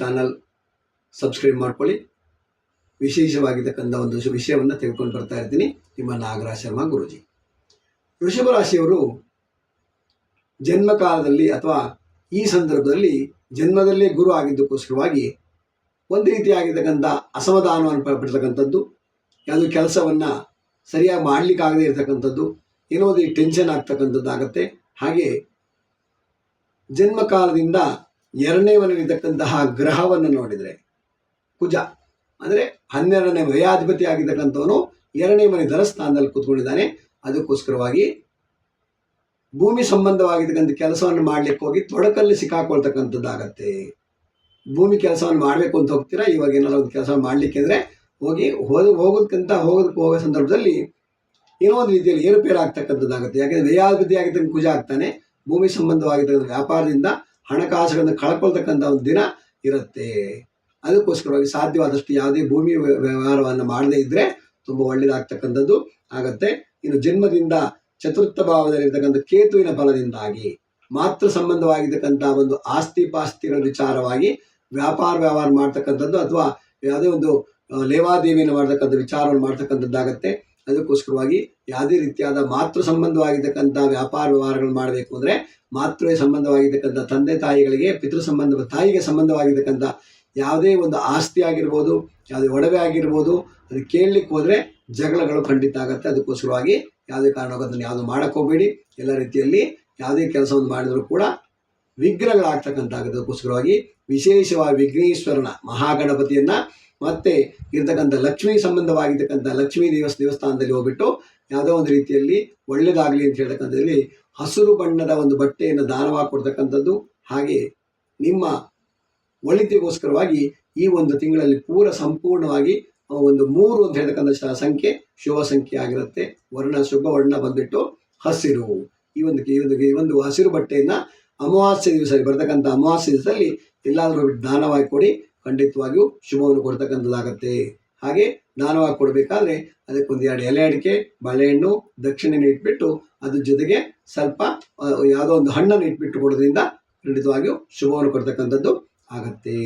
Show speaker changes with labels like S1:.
S1: Channel subscribe ಮಾಡ್ಕೊಳ್ಳಿ. ವಿಶೇಷವಾಗಿರ್ತಕ್ಕಂಥ ಒಂದು ವಿಷಯವನ್ನು ತೆಗೆದುಕೊಂಡು ಬರ್ತಾ ಇರ್ತೀನಿ. ನಿಮ್ಮ ನಾಗರಾಜ ಶರ್ಮಾ ಗುರೂಜಿ. ವೃಷಭ ರಾಶಿಯವರು ಜನ್ಮಕಾಲದಲ್ಲಿ ಅಥವಾ ಈ ಸಂದರ್ಭದಲ್ಲಿ ಜನ್ಮದಲ್ಲೇ ಗುರು ಆಗಿದ್ದಕ್ಕೋಸ್ಕರವಾಗಿ ಒಂದು ರೀತಿಯಾಗಿರ್ತಕ್ಕಂಥ ಅಸಮಾಧಾನವನ್ನು ಪಡ್ತಕ್ಕಂಥದ್ದು, ಯಾವುದೋ ಕೆಲಸವನ್ನು ಸರಿಯಾಗಿ ಮಾಡಲಿಕ್ಕಾಗದೇ ಇರತಕ್ಕಂಥದ್ದು, ಏನೋ ಒಂದು ಟೆನ್ಷನ್ ಆಗ್ತಕ್ಕಂಥದ್ದು ಆಗುತ್ತೆ. ಹಾಗೆ ಜನ್ಮಕಾಲದಿಂದ ಎರಡನೇ ಮನೆಯಲ್ಲಿರ್ತಕ್ಕಂತಹ ಗ್ರಹವನ್ನು ನೋಡಿದರೆ ಕುಜ ಅಂದರೆ 12ನೇ ವ್ಯಯಾಧಿಪತಿ ಆಗಿರ್ತಕ್ಕಂಥವನು ಎರಡನೇ ಮನೆ ಧನಸ್ಥಾನದಲ್ಲಿ ಕೂತ್ಕೊಂಡಿದ್ದಾನೆ. ಅದಕ್ಕೋಸ್ಕರವಾಗಿ ಭೂಮಿ ಸಂಬಂಧವಾಗಿರ್ತಕ್ಕಂಥ ಕೆಲಸವನ್ನು ಮಾಡಲಿಕ್ಕೆ ಹೋಗಿ ತೊಡಕಲ್ಲಿ ಸಿಕ್ಕಾಕೊಳ್ತಕ್ಕಂಥದ್ದಾಗತ್ತೆ. ಭೂಮಿ ಕೆಲಸವನ್ನು ಮಾಡಬೇಕು ಅಂತ ಹೋಗ್ತೀರಾ, ಇವಾಗ ಏನಾದ್ರು ಒಂದು ಕೆಲಸ ಮಾಡಲಿಕ್ಕೆ ಅಂದರೆ ಹೋಗೋ ಸಂದರ್ಭದಲ್ಲಿ ಏನೋ ಒಂದು ರೀತಿಯಲ್ಲಿ ಏರುಪೇರು ಆಗ್ತಕ್ಕಂಥದ್ದಾಗುತ್ತೆ. ಯಾಕೆಂದರೆ ವ್ಯಯಾಧಿಪತಿ ಆಗಿರ್ತಕ್ಕಂಥ ಕುಜ ಆಗ್ತಾನೆ. ಭೂಮಿ ಸಂಬಂಧವಾಗಿರ್ತಕ್ಕಂಥ ವ್ಯಾಪಾರದಿಂದ ಹಣಕಾಸುಗಳನ್ನು ಕಳ್ಕೊಳ್ತಕ್ಕಂಥ ಒಂದು ದಿನ ಇರುತ್ತೆ. ಅದಕ್ಕೋಸ್ಕರವಾಗಿ ಸಾಧ್ಯವಾದಷ್ಟು ಯಾವುದೇ ಭೂಮಿ ವ್ಯವಹಾರವನ್ನು ಮಾಡದೇ ಇದ್ದರೆ ತುಂಬ ಒಳ್ಳೆಯದಾಗ್ತಕ್ಕಂಥದ್ದು ಆಗುತ್ತೆ. ಇನ್ನು ಜನ್ಮದಿಂದ ಚತುರ್ಥ ಭಾವದಲ್ಲಿರ್ತಕ್ಕಂಥ ಕೇತುವಿನ ಫಲದಿಂದಾಗಿ ಮಾತೃ ಸಂಬಂಧವಾಗಿರ್ತಕ್ಕಂಥ ಒಂದು ಆಸ್ತಿ ಪಾಸ್ತಿಗಳ ವಿಚಾರವಾಗಿ ವ್ಯವಹಾರ ಮಾಡ್ತಕ್ಕಂಥದ್ದು ಅಥವಾ ಯಾವುದೇ ಒಂದು ಲೇವಾದೇವಿಯನ್ನು ಮಾಡ್ತಕ್ಕಂಥ ವಿಚಾರವನ್ನು ಮಾಡ್ತಕ್ಕಂಥದ್ದಾಗತ್ತೆ. ಅದಕ್ಕೋಸ್ಕರವಾಗಿ ಯಾವುದೇ ರೀತಿಯಾದ ಮಾತೃ ಸಂಬಂಧವಾಗಿರ್ತಕ್ಕಂಥ ವ್ಯವಹಾರಗಳು ಮಾಡಬೇಕು ಅಂದರೆ ಮಾತೃ ಸಂಬಂಧವಾಗಿರ್ತಕ್ಕಂಥ ತಂದೆ ತಾಯಿಗಳಿಗೆ, ಪಿತೃ ಸಂಬಂಧ ತಾಯಿಗೆ ಸಂಬಂಧವಾಗಿರ್ತಕ್ಕಂಥ ಯಾವುದೇ ಒಂದು ಆಸ್ತಿ ಆಗಿರ್ಬೋದು, ಯಾವುದೇ ಒಡವೆ ಆಗಿರ್ಬೋದು, ಅದು ಕೇಳಲಿಕ್ಕೆ ಹೋದರೆ ಜಗಳಗಳು ಖಂಡಿತ ಆಗುತ್ತೆ. ಅದಕ್ಕೋಸ್ಕರವಾಗಿ ಯಾವುದೇ ಕಾರಣಕ್ಕೂ ಅದನ್ನು ಯಾವುದು ಮಾಡೋಕ್ಕೆ ಹೋಗಬೇಡಿ. ಎಲ್ಲ ರೀತಿಯಲ್ಲಿ ಯಾವುದೇ ಕೆಲಸವನ್ನು ಮಾಡಿದರೂ ಕೂಡ ವಿಘ್ನಗಳಾಗ್ತಕ್ಕಂಥಾಗೋದಕ್ಕೋಸ್ಕರವಾಗಿ ವಿಶೇಷವಾಗಿ ವಿಘ್ನೇಶ್ವರನ ಮಹಾಗಣಪತಿಯನ್ನು ಮತ್ತು ಇರ್ತಕ್ಕಂಥ ಲಕ್ಷ್ಮೀ ಸಂಬಂಧವಾಗಿರ್ತಕ್ಕಂಥ ಲಕ್ಷ್ಮೀ ದೇವಸ್ಥಾನದಲ್ಲಿ ಹೋಗ್ಬಿಟ್ಟು ಯಾವುದೋ ಒಂದು ರೀತಿಯಲ್ಲಿ ಒಳ್ಳೆಯದಾಗಲಿ ಅಂತ ಹೇಳ್ತಕ್ಕಂಥದ್ರಲ್ಲಿ ಹಸಿರು ಬಣ್ಣದ ಒಂದು ಬಟ್ಟೆಯನ್ನು ದಾನವಾಗಿ ಕೊಡ್ತಕ್ಕಂಥದ್ದು. ಹಾಗೆ ನಿಮ್ಮ ಒಳಿತಿಗೋಸ್ಕರವಾಗಿ ಈ ಒಂದು ತಿಂಗಳಲ್ಲಿ ಸಂಪೂರ್ಣವಾಗಿ ಒಂದು 3 ಅಂತ ಹೇಳ್ತಕ್ಕಂಥ ಸಂಖ್ಯೆ ಶುಭ ಸಂಖ್ಯೆ ಆಗಿರುತ್ತೆ. ಶುಭ ವರ್ಣ ಬಂದ್ಬಿಟ್ಟು ಹಸಿರು. ಈ ಒಂದು ಹಸಿರು ಬಟ್ಟೆಯನ್ನು ಅಮಾವಾಸ್ಯೆ ದಿವಸದಲ್ಲಿ ಬರ್ತಕ್ಕಂಥ ಅಮಾವಾಸ್ಯೆ ದಿವಸದಲ್ಲಿ ಎಲ್ಲಾದರೂ ದಾನವಾಗಿ ಕೊಡಿ, ಖಂಡಿತವಾಗಿಯೂ ಶುಭವನ್ನು ಕೊಡ್ತಕ್ಕಂಥದ್ದಾಗತ್ತೆ. ಹಾಗೆ ದಾನವಾಗಿ ಕೊಡಬೇಕಾದ್ರೆ ಅದಕ್ಕೊಂದು 2 ಎಲೆ ಅಡಿಕೆ, ಬಾಳೆಹಣ್ಣು, ದಕ್ಷಿಣೆಯನ್ನು ಇಟ್ಬಿಟ್ಟು ಅದ್ರ ಜೊತೆಗೆ ಸ್ವಲ್ಪ ಯಾವುದೋ ಒಂದು ಹಣ್ಣನ್ನು ಇಟ್ಬಿಟ್ಟು ಕೊಡೋದ್ರಿಂದ ಖಂಡಿತವಾಗಿಯೂ ಶುಭವನ್ನು ಕೊಡ್ತಕ್ಕಂಥದ್ದು ಆಗತ್ತೆ.